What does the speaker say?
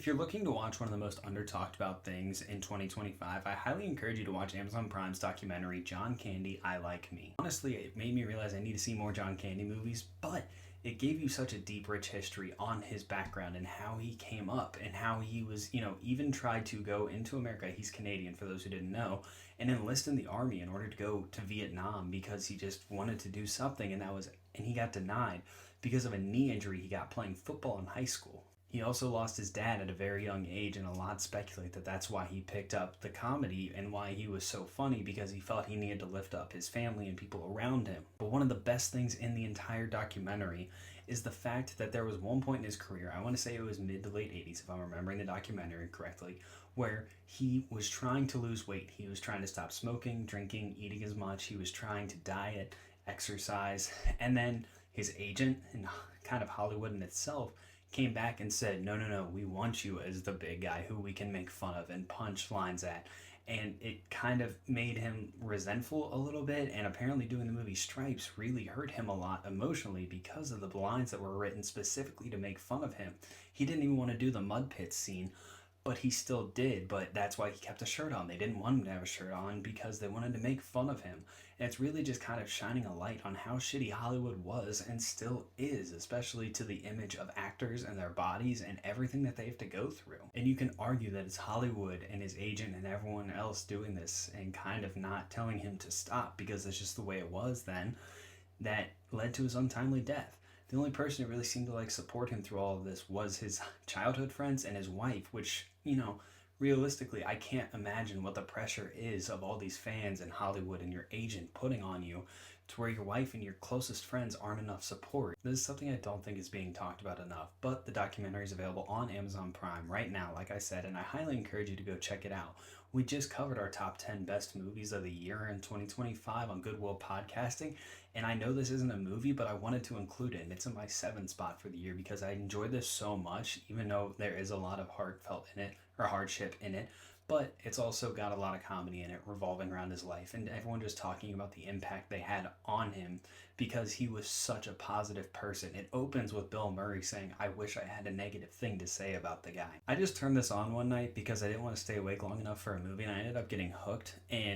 If you're looking to watch one of the most under talked about things in 2025, I highly encourage you to watch Amazon Prime's documentary, John Candy, I Like Me. Honestly, it made me realize I need to see more John Candy movies, but it gave you such a deep, rich history on his background and how he came up and how he was, even tried to go into America. He's Canadian, for those who didn't know, and enlist in the army in order to go to Vietnam because he just wanted to do something, and he got denied because of a knee injury he got playing football in high school. He also lost his dad at a very young age, and a lot speculate that that's why he picked up the comedy and why he was so funny, because he felt he needed to lift up his family and people around him. But one of the best things in the entire documentary is the fact that there was one point in his career, I want to say it was mid to late 80s, if I'm remembering the documentary correctly, where he was trying to lose weight. He was trying to stop smoking, drinking, eating as much. He was trying to diet, exercise, and then his agent and kind of Hollywood in itself came back and said, no, no, no, we want you as the big guy who we can make fun of and punch lines at. And it kind of made him resentful a little bit. And apparently, doing the movie Stripes really hurt him a lot emotionally because of the lines that were written specifically to make fun of him. He didn't even want to do the mud pit scene, but he still did. But that's why he kept a shirt on. They didn't want him to have a shirt on because they wanted to make fun of him. And it's really just kind of shining a light on how shitty Hollywood was and still is, especially to the image of actors and their bodies and everything that they have to go through. And you can argue that it's Hollywood and his agent and everyone else doing this and kind of not telling him to stop because it's just the way it was then that led to his untimely death. The only person who really seemed to support him through all of this was his childhood friends and his wife, which, realistically, I can't imagine what the pressure is of all these fans in Hollywood and your agent putting on you to where your wife and your closest friends aren't enough support. This is something I don't think is being talked about enough, but the documentary is available on Amazon Prime right now, like I said, and I highly encourage you to go check it out. We just covered our top 10 best movies of the year in 2025 on Goodwill Podcasting, and I know this isn't a movie, but I wanted to include it, and it's in my 7th spot for the year because I enjoyed this so much, even though there is a lot of heartfelt in it, or hardship in it, but it's also got a lot of comedy in it revolving around his life and everyone just talking about the impact they had on him because he was such a positive person. It opens with Bill Murray saying, I wish I had a negative thing to say about the guy. I just turned this on one night because I didn't want to stay awake long enough for a movie, and I ended up getting hooked, and